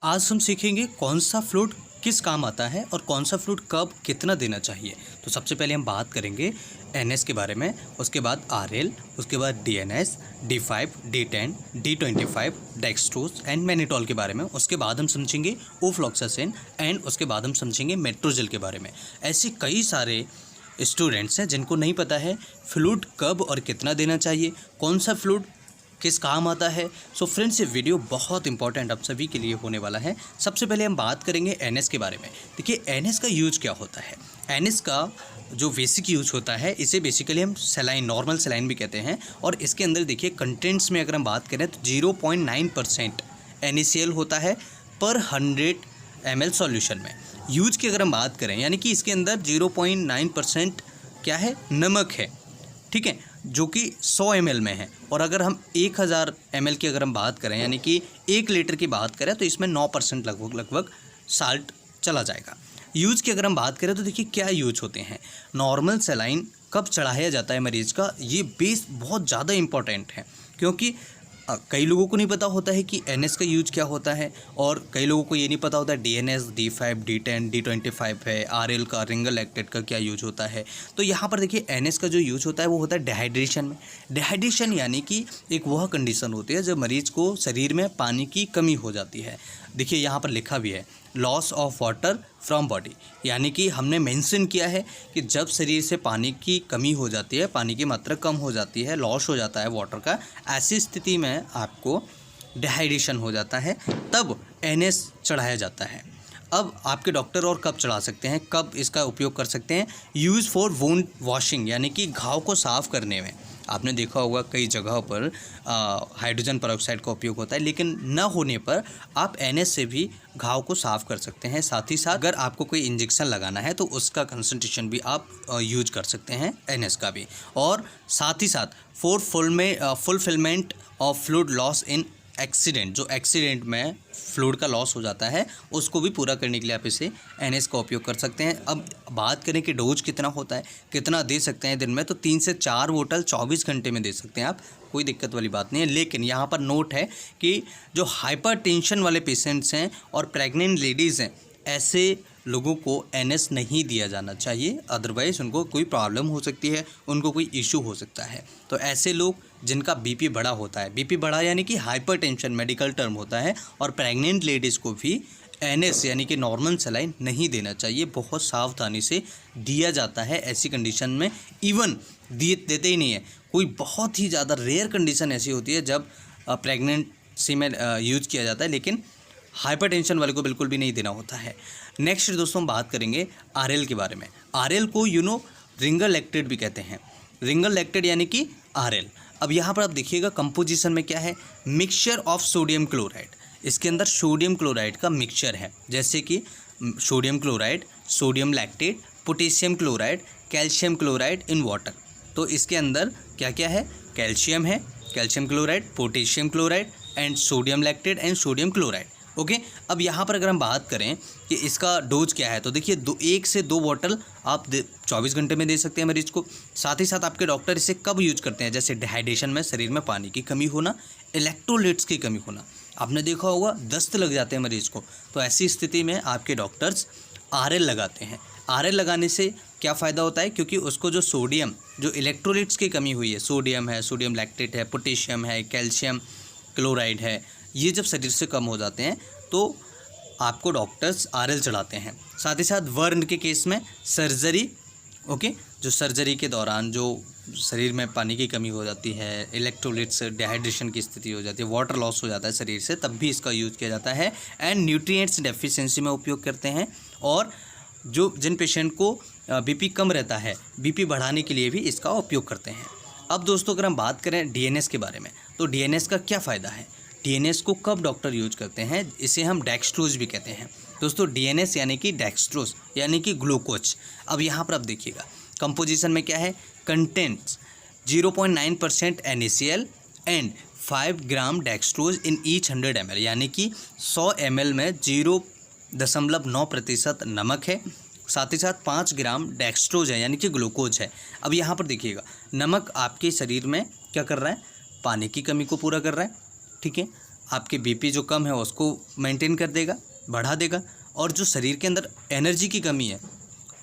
आज हम सीखेंगे कौन सा फ्लूइड किस काम आता है और कौन सा फ्लूइड कब कितना देना चाहिए। तो सबसे पहले हम बात करेंगे एनएस के बारे में, उसके बाद आरएल, उसके बाद DNS, D5, D10, D25, dextrose and mannitol के बारे में। उसके बाद हम समझेंगे ओफ्लॉक्सासिन एंड उसके बाद हम समझेंगे मेट्रोजेल के बारे में। ऐसे कई सारे स्टूडेंट्स हैं जिनको नहीं पता है फ्लूइड कब और कितना देना चाहिए, कौन सा फ्लूइड किस काम आता है। सो फ्रेंड्स, ये वीडियो बहुत इंपॉर्टेंट आप सभी के लिए होने वाला है। सबसे पहले हम बात करेंगे एनएस के बारे में। देखिए, एनएस का यूज क्या होता है। एनएस का जो बेसिक यूज होता है, इसे बेसिकली हम सलाइन, नॉर्मल सलाइन भी कहते हैं। और इसके अंदर देखिए कंटेंट्स में अगर हम बात करें तो 0.9% NaCl होता है पर 100 ml सॉल्यूशन में। यूज की अगर हम बात करें, यानी कि इसके अंदर 0.9% क्या है, नमक है, ठीक है, जो कि 100 ml में है। और अगर हम 1000 ml की अगर हम बात करें, यानी कि 1 लीटर की बात करें, तो इसमें 9% लगभग साल्ट चला जाएगा। यूज की अगर हम बात करें तो देखिए क्या यूज होते हैं। नॉर्मल सलाइन कब चढ़ाया जाता है मरीज का, ये बेस बहुत ज़्यादा इम्पॉर्टेंट है, क्योंकि कई लोगों को नहीं पता होता है कि एनएस का यूज क्या होता है, और कई लोगों को ये नहीं पता होता है डीएनएस, D5, D10, D25 है, आरएल का, रिंगल लैक्टेट का क्या यूज होता है। तो यहाँ पर देखिए एनएस का जो यूज होता है वो होता है डिहाइड्रेशन में। डिहाइड्रेशन यानी कि एक वह कंडीशन होती है जब मरीज को शरीर में पानी की कमी हो जाती है। देखिए यहाँ पर लिखा भी है loss of water from body, यानी कि हमने मेंशन किया है कि जब शरीर से पानी की कमी हो जाती है, पानी की मात्रा कम हो जाती है, लॉस हो जाता है वाटर का, ऐसी स्थिति में आपको डिहाइड्रेशन हो जाता है, तब एनएस चढ़ाया जाता है। अब आपके डॉक्टर और कब चढ़ा सकते हैं, कब इसका उपयोग कर सकते हैं। यूज़ फॉर वुंड वॉशिंग, यानी कि घाव को साफ़ करने में। आपने देखा होगा कई जगहों पर हाइड्रोजन पेरोक्साइड का उपयोग होता है, लेकिन न होने पर आप एनएस से भी घाव को साफ़ कर सकते हैं। साथ ही साथ अगर आपको कोई इंजेक्शन लगाना है तो उसका कंसंट्रेशन भी आप यूज कर सकते हैं, एनएस का भी। और साथ ही साथ for fulfilment of fluid loss in accident, जो एक्सीडेंट में फ्लूइड का लॉस हो जाता है, उसको भी पूरा करने के लिए आप इसे एनएस का उपयोग कर सकते हैं। अब बात करें कि डोज कितना होता है, कितना दे सकते हैं दिन में, तो 3 से 4 बोतल 24 घंटे में दे सकते हैं आप, कोई दिक्कत वाली बात नहीं है। लेकिन यहाँ पर नोट है कि जो हाइपरटेंशन वाले पेशेंट्स हैं और प्रेग्नेंट लेडीज़ हैं, ऐसे लोगों को एनएस नहीं दिया जाना चाहिए, अदरवाइज़ उनको कोई प्रॉब्लम हो सकती है, उनको कोई इशू हो सकता है। तो ऐसे लोग जिनका बीपी बढ़ा होता है, बीपी बढ़ा यानी कि हाइपरटेंशन मेडिकल टर्म होता है, और प्रेग्नेंट लेडीज़ को भी एनएस यानी कि नॉर्मल सलाइन नहीं देना चाहिए, बहुत सावधानी से दिया जाता है ऐसी कंडीशन में। इवन देते ही नहीं है, कोई बहुत ही ज़्यादा रेयर कंडीशन ऐसी होती है जब प्रेगनेंसी में यूज किया जाता है, लेकिन हाइपरटेंशन वाले को बिल्कुल भी नहीं देना होता है। नेक्स्ट दोस्तों हम बात करेंगे आरएल के बारे में। आरएल को रिंगल लैक्टेट भी कहते हैं, रिंगल लैक्टेट यानी कि आरएल। अब यहाँ पर आप देखिएगा कंपोजिशन में क्या है, मिक्सचर ऑफ सोडियम क्लोराइड। इसके अंदर सोडियम क्लोराइड का मिक्सचर है, जैसे कि sodium chloride, sodium lactate, potassium chloride, calcium chloride in water. तो इसके अंदर क्या क्या है, कैल्शियम है, calcium chloride, potassium chloride and sodium lactate and sodium chloride. Okay, अब यहाँ पर अगर हम बात करें कि इसका डोज क्या है, तो देखिए 1 से 2 बोतल आप 24 घंटे में दे सकते हैं मरीज को। साथ ही साथ आपके डॉक्टर इसे कब यूज करते हैं, जैसे डिहाइड्रेशन में, शरीर में पानी की कमी होना, इलेक्ट्रोलाइट्स की कमी होना। आपने देखा होगा दस्त लग जाते हैं मरीज को, तो ऐसी स्थिति में आपके डॉक्टर्स आरएल लगाते हैं। आरएल लगाने से क्या फ़ायदा होता है, क्योंकि उसको जो सोडियम, जो इलेक्ट्रोलाइट्स की कमी हुई है, सोडियम है, सोडियम लैक्टेट है, पोटेशियम है, कैल्शियम क्लोराइड है, ये जब शरीर से कम हो जाते हैं तो आपको डॉक्टर्स आरएल चढ़ाते हैं। साथ ही साथ बर्न के केस में, सर्जरी, ओके, जो सर्जरी के दौरान जो शरीर में पानी की कमी हो जाती है, इलेक्ट्रोलाइट्स, डिहाइड्रेशन की स्थिति हो जाती है, वाटर लॉस हो जाता है शरीर से, तब भी इसका यूज़ किया जाता है। एंड न्यूट्रिएंट्स डेफिशिएंसी में उपयोग करते हैं, और जिन पेशेंट को बीपी कम रहता है, बीपी बढ़ाने के लिए भी इसका उपयोग करते हैं। अब दोस्तों अगर हम बात करें डीएनएस के बारे में, तो डीएनएस का क्या फ़ायदा है, डीएनएस को कब डॉक्टर यूज करते हैं, इसे हम डेक्सट्रोज भी कहते हैं। दोस्तों डीएनएस यानी कि डेक्सट्रोज यानी कि ग्लूकोज। अब यहाँ पर आप देखिएगा कंपोजिशन में क्या है, contents 0.9% NaCl and 5 gram dextrose in each 100 ml, यानी कि 100 ml में 0.9% नमक है, साथ ही साथ 5 ग्राम डेक्सट्रोज है यानी कि ग्लूकोज है। अब यहाँ पर देखिएगा नमक आपके शरीर में क्या कर रहा है, पानी की कमी को पूरा कर रहा है, ठीक है। आपके बीपी जो कम है उसको मेंटेन कर देगा, बढ़ा देगा। और जो शरीर के अंदर एनर्जी की कमी है,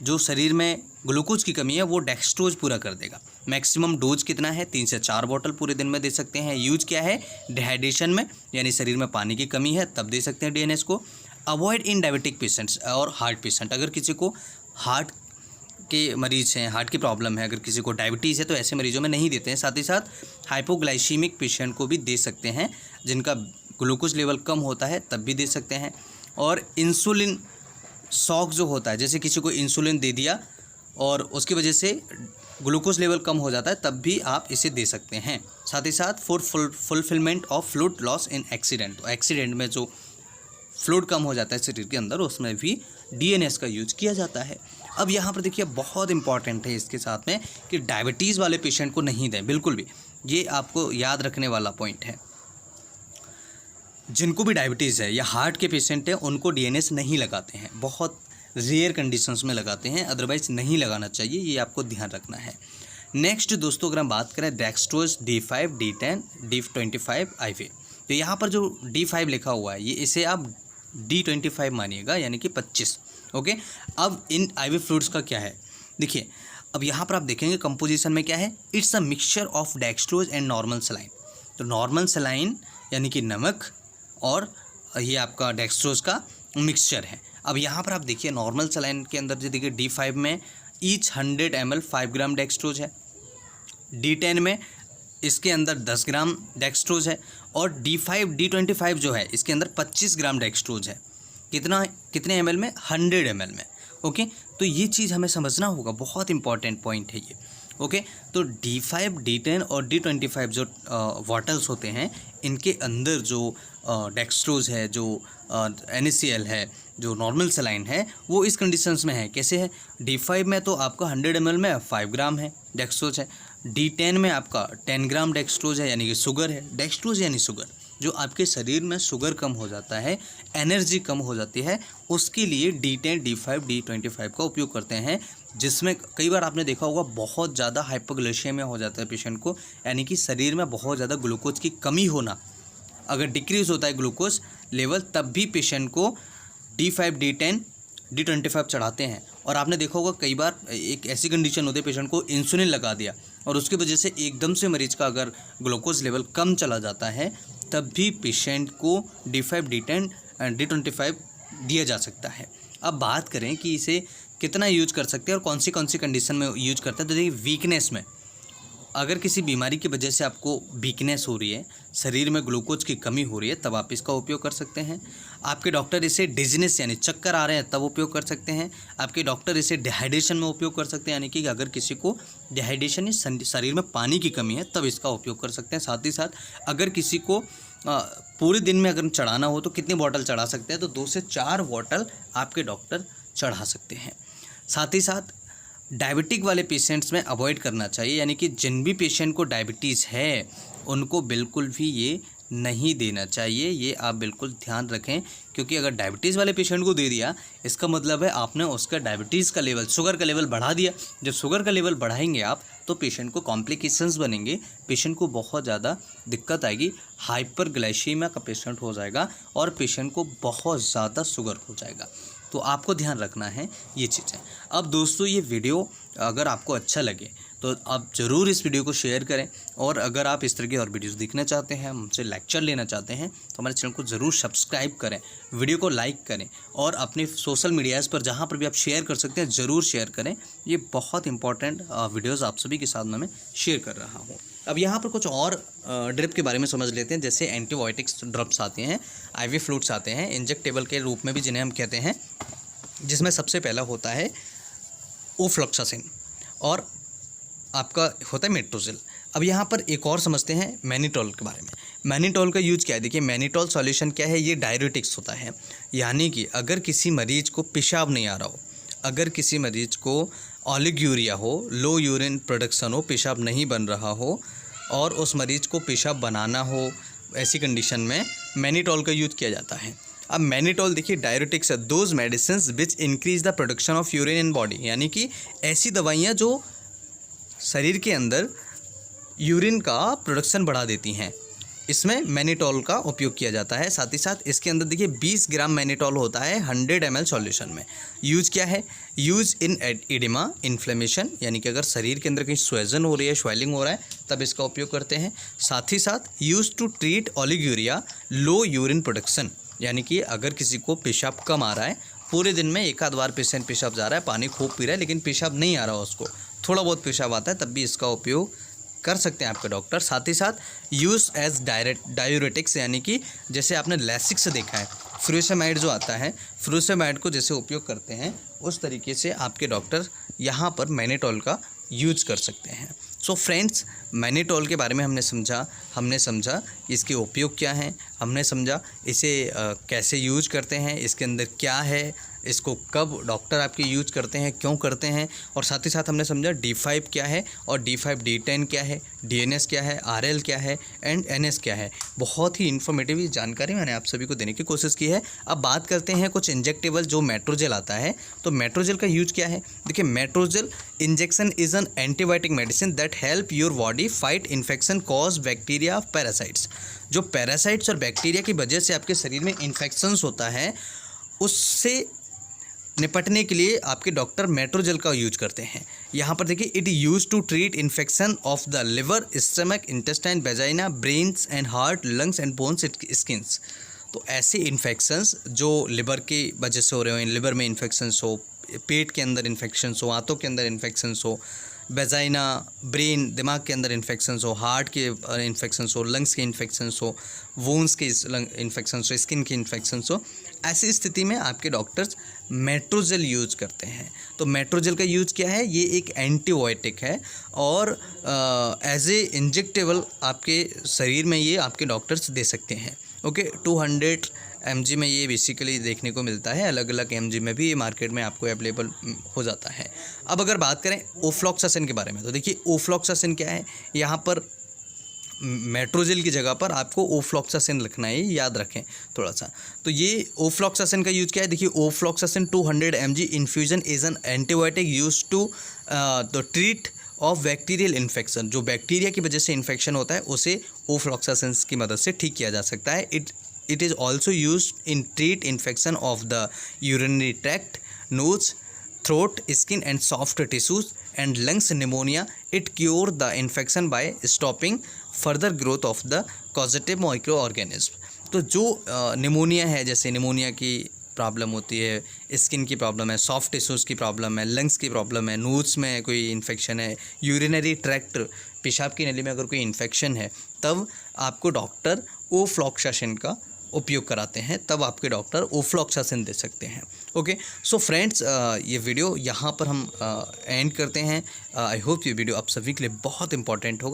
जो शरीर में ग्लूकोज की कमी है, वो डेक्सट्रोज पूरा कर देगा। मैक्सिमम डोज कितना है? 3 से 4 बॉटल पूरे दिन में दे सकते हैं। यूज क्या है? डिहाइड्रेशन में, यानी शरीर में पानी की कमी है तब दे सकते हैं डीएनएस को। अवॉइड इन डायबिटिक पेशेंट्स और हार्ट पेशेंट, अगर किसी को हार्ट के मरीज हैं, हार्ट की प्रॉब्लम है, अगर किसी को डायबिटीज़ है तो ऐसे मरीजों में नहीं देते हैं। साथ ही साथ हाइपोग्लाइसीमिक पेशेंट को भी दे सकते हैं, जिनका ग्लूकोज लेवल कम होता है तब भी दे सकते हैं। और इंसुलिन शॉक जो होता है, जैसे किसी को इंसुलिन दे दिया और उसकी वजह से ग्लूकोज लेवल कम हो जाता है, तब भी आप इसे दे सकते हैं। साथ ही साथ for fulfilment of fluid loss in accident, तो एक्सीडेंट में जो फ्लूइड कम हो जाता है शरीर के अंदर, उसमें भी डीएनएस का यूज किया जाता है। अब यहाँ पर देखिए बहुत इंपॉर्टेंट है इसके साथ में कि डायबिटीज़ वाले पेशेंट को नहीं दें बिल्कुल भी, ये आपको याद रखने वाला पॉइंट है। जिनको भी डायबिटीज़ है या हार्ट के पेशेंट हैं उनको डीएनएस नहीं लगाते हैं, बहुत रेयर कंडीशंस में लगाते हैं, अदरवाइज़ नहीं लगाना चाहिए, ये आपको ध्यान रखना है। नेक्स्ट दोस्तों, अगर हम बात करें dextrose D5, D10, D25 IV, तो यहाँ पर जो D5 लिखा हुआ है ये इसे आप D25 मानिएगा, यानी कि 25। ओके, अब इन IV फ्लूइड्स का क्या है देखिए, अब यहाँ पर आप देखेंगे कंपोजिशन में क्या है, it's a mixture of dextrose and normal saline. तो नॉर्मल सलाइन यानी कि नमक और ये आपका डेक्सट्रोज का मिक्सचर है। अब यहाँ पर आप देखिए नॉर्मल सलाइन के अंदर जो देखिए D5 में ईच 100 ml 5 ग्राम डेक्सट्रोज है, D10 में इसके अंदर 10 ग्राम डेक्सट्रोज है, और D25 जो है इसके अंदर 25 ग्राम डेक्सट्रोज है। कितने ml में? 100 ml में। ओके, तो ये चीज़ हमें समझना होगा, बहुत इंपॉर्टेंट पॉइंट है ये। ओके, तो D5, D10 और D25 जो बॉटल्स होते हैं, इनके अंदर जो डेक्सट्रोज है, जो NaCl है, जो नॉर्मल सलाइन है, वो इस कंडीशंस में है। कैसे है? D5 में तो आपका 100 ml में 5 ग्राम है डेक्सट्रोज है, D10 में आपका 10 ग्राम डेक्सट्रोज है, यानी कि शुगर है। डेक्सट्रोज यानी शुगर, जो आपके शरीर में शुगर कम हो जाता है, एनर्जी कम हो जाती है, उसके लिए D10, D5, D25 का उपयोग करते हैं, जिसमें कई बार आपने देखा होगा बहुत ज़्यादा हाइपोग्लाइसेमिया हो जाता है पेशेंट को, यानी कि शरीर में बहुत ज़्यादा ग्लूकोज की कमी होना। अगर डिक्रीज़ होता है ग्लूकोज लेवल, तब भी पेशेंट को D5, D10, D25 चढ़ाते हैं। और आपने देखा होगा कई बार एक ऐसी कंडीशन होती है, पेशेंट को इंसुलिन लगा दिया और उसकी वजह से एकदम से मरीज का अगर ग्लूकोज लेवल कम चला जाता है, तब भी पेशेंट को D5, D10 एंड D25 दिया जा सकता है। अब बात करें कि इसे कितना यूज कर सकते हैं और कौन सी कंडीशन में यूज करते हैं, तो देखिए वीकनेस में, अगर किसी बीमारी की वजह से आपको वीकनेस हो रही है, शरीर में ग्लूकोज की कमी हो रही है, तब आप इसका उपयोग कर सकते हैं। आपके डॉक्टर इसे डिजीनेस यानी चक्कर आ रहे हैं तब उपयोग कर सकते हैं। आपके डॉक्टर इसे डिहाइड्रेशन में उपयोग कर सकते हैं, यानी कि अगर किसी को डिहाइड्रेशन या शरीर में पानी की कमी है तब इसका उपयोग कर सकते हैं। साथ ही साथ अगर किसी को पूरे दिन में अगर चढ़ाना हो तो कितनी बॉटल चढ़ा सकते हैं, तो 2 से 4 बॉटल आपके डॉक्टर चढ़ा सकते हैं। साथ ही साथ डायबिटिक वाले पेशेंट्स में अवॉइड करना चाहिए, यानी कि जिन भी पेशेंट को डायबिटीज़ है उनको बिल्कुल भी ये नहीं देना चाहिए, ये आप बिल्कुल ध्यान रखें। क्योंकि अगर डायबिटीज़ वाले पेशेंट को दे दिया, इसका मतलब है आपने उसका डायबिटीज़ का लेवल, शुगर का लेवल बढ़ा दिया। जब शुगर का लेवल बढ़ाएंगे आप, तो पेशेंट को कॉम्प्लिकेशंस बनेंगे, पेशेंट को बहुत ज़्यादा दिक्कत आएगी, हाइपरग्लाइसीमिया का पेशेंट हो जाएगा और पेशेंट को बहुत ज़्यादा शुगर हो जाएगा। तो आपको ध्यान रखना है ये चीज़ें। अब दोस्तों, ये वीडियो अगर आपको अच्छा लगे तो आप ज़रूर इस वीडियो को शेयर करें, और अगर आप इस तरह की और वीडियोस देखना चाहते हैं, हमसे लेक्चर लेना चाहते हैं, तो हमारे चैनल को ज़रूर सब्सक्राइब करें, वीडियो को लाइक करें, और अपने सोशल मीडियाज़ पर जहां पर भी आप शेयर कर सकते हैं ज़रूर शेयर करें। ये बहुत इंपॉर्टेंट वीडियोज़ आप सभी के साथ मैं शेयर कर रहा हूँ। अब यहाँ पर कुछ और ड्रिप के बारे में समझ लेते हैं। जैसे एंटीबायोटिक्स ड्रप्स आते हैं, IV फ्लूइड्स आते हैं, इंजेक्टेबल के रूप में भी जिन्हें हम कहते हैं, जिसमें सबसे पहला होता है ओफ्लॉक्सासिन और आपका होता है मेट्रोजिल। अब यहाँ पर एक और समझते हैं मैनिटोल के बारे में। मैनिटोल का यूज क्या है? देखिए, मैनिटोल सॉल्यूशन क्या है? ये डाययूरेटिक्स होता है, यानी कि अगर किसी मरीज को पेशाब नहीं आ रहा हो, अगर किसी मरीज को ओलिगोयूरिया हो, लो यूरिन प्रोडक्शन हो, पेशाब नहीं बन रहा हो और उस मरीज को पेशाब बनाना हो, ऐसी कंडीशन में मैनिटोल का यूज किया जाता है। अब मैनिटोल देखिए डाययूरेटिक्स है, those medicine which increase the production of urine in body, यानी कि ऐसी दवाइयाँ जो शरीर के अंदर यूरिन का प्रोडक्शन बढ़ा देती हैं। इसमें मैनिटॉल का उपयोग किया जाता है। साथ ही साथ इसके अंदर देखिए 20 ग्राम मैनिटॉल होता है 100 ml सॉल्यूशन में। यूज़ क्या है? यूज़ इन एडिमा इन्फ्लेमेशन, यानी कि अगर शरीर के अंदर कहीं स्वेजन हो रही है, स्वेलिंग हो रहा है, तब इसका उपयोग करते हैं। साथ ही साथ use to treat oliguria, low urine production, यानी कि अगर किसी को पेशाब कम आ रहा है, पूरे दिन में एक आध बार पेशेंट पेशाब जा रहा है, पानी खूब पी रहा है, लेकिन पेशाब नहीं आ रहा उसको, थोड़ा बहुत पेशाब आता है, तब भी इसका उपयोग कर सकते हैं आपके डॉक्टर। साथ ही साथ यूज़ एज डायूरेटिक्स, यानी कि जैसे आपने लैसिक्स देखा है, फ्यूरासेमाइड जो आता है, फ्यूरासेमाइड को जैसे उपयोग करते हैं उस तरीके से आपके डॉक्टर यहाँ पर मैनिटॉल का यूज कर सकते हैं। सो फ्रेंड्स, मैनिटॉल के बारे में हमने समझा इसके उपयोग क्या हैं, हमने समझा इसे कैसे यूज करते हैं, इसके अंदर क्या है, इसको कब डॉक्टर आपके यूज करते हैं, क्यों करते हैं, और साथ ही साथ हमने समझा D5 क्या है और D5 D10 क्या है, DNS क्या है, RL क्या है एंड NS क्या है। बहुत ही इन्फॉर्मेटिव जानकारी मैंने आप सभी को देने की कोशिश की है। अब बात करते हैं कुछ इंजेक्टेबल जो मेट्रोजेल आता है। तो मेट्रोजेल का यूज क्या है? देखिए, MetroGel injection is an antibiotic medicine that help your body fight infection cause bacteria of parasites. जो पैरासाइट्स और बैक्टीरिया की वजह से आपके शरीर में इन्फेक्शंस होता है, उससे निपटने के लिए आपके डॉक्टर मेट्रोजेल का यूज करते हैं। यहाँ पर देखिए, it use to treat infection of the liver, stomach, intestine, vagina, brains and heart, lungs and bones, skins. तो ऐसे इन्फेक्शंस जो लिवर की वजह से हो रहे हो, लिवर में इन्फेक्शंस हो, पेट के अंदर इन्फेक्शंस हो, आंतों के अंदर इन्फेक्शंस हो, वेजाइना, ब्रेन, दिमाग के अंदर इन्फेक्शंस हो, हार्ट के इन्फेक्शंस हो, लंग्स के इन्फेक्शंस हो, वोन्स के इन्फेक्शंस हो, स्किन के इन्फेक्शंस हो, ऐसी स्थिति में आपके डॉक्टर्स मेट्रोजेल यूज करते हैं। तो मेट्रोजेल का यूज क्या है? ये एक एंटीबायोटिक है और एज ए इंजेक्टेबल आपके शरीर में ये आपके डॉक्टर्स दे सकते हैं। ओके, 200 mg में ये बेसिकली देखने को मिलता है, अलग अलग mg में भी ये मार्केट में आपको अवेलेबल हो जाता है। अब अगर बात करें ओफ्लॉक्सासिन के बारे में, तो देखिए ओफ्लॉक्सासिन क्या है? यहाँ पर मेट्रोजेल की जगह पर आपको ओफ्लॉक्सासिन लिखना है, याद रखें थोड़ा सा। तो ये ओफ्लॉक्सासिन का यूज क्या है? देखिए, ofloxacin 200 mg infusion is an antibiotic use to the treat of bacterial infection. जो बैक्टीरिया की वजह से इन्फेक्शन होता है उसे ओफ्लॉक्सासिन की मदद से ठीक किया जा सकता है। It is also use in treat infection of the urinary tract, nose, throat, skin and soft tissues and lungs pneumonia. It cure the infection by stopping further growth of the causative microorganism. तो जो pneumonia है, जैसे pneumonia की problem होती है, skin की problem है, soft tissues की प्रॉब्लम है, लंग्स की प्रॉब्लम है, नोज़ में कोई इन्फेक्शन है, यूरिनरी ट्रैक्ट, पेशाब की नली में अगर कोई इन्फेक्शन है, तब आपको डॉक्टर ओफ्लॉक्सासिन का उपयोग कराते हैं, तब आपके डॉक्टर ओफ्लॉक्सासिन दे सकते हैं। ओके, सो फ्रेंड्स, ये वीडियो यहाँ पर हम एंड करते हैं। आई होप ये वीडियो आप सभी के लिए बहुत इंपॉर्टेंट होगा।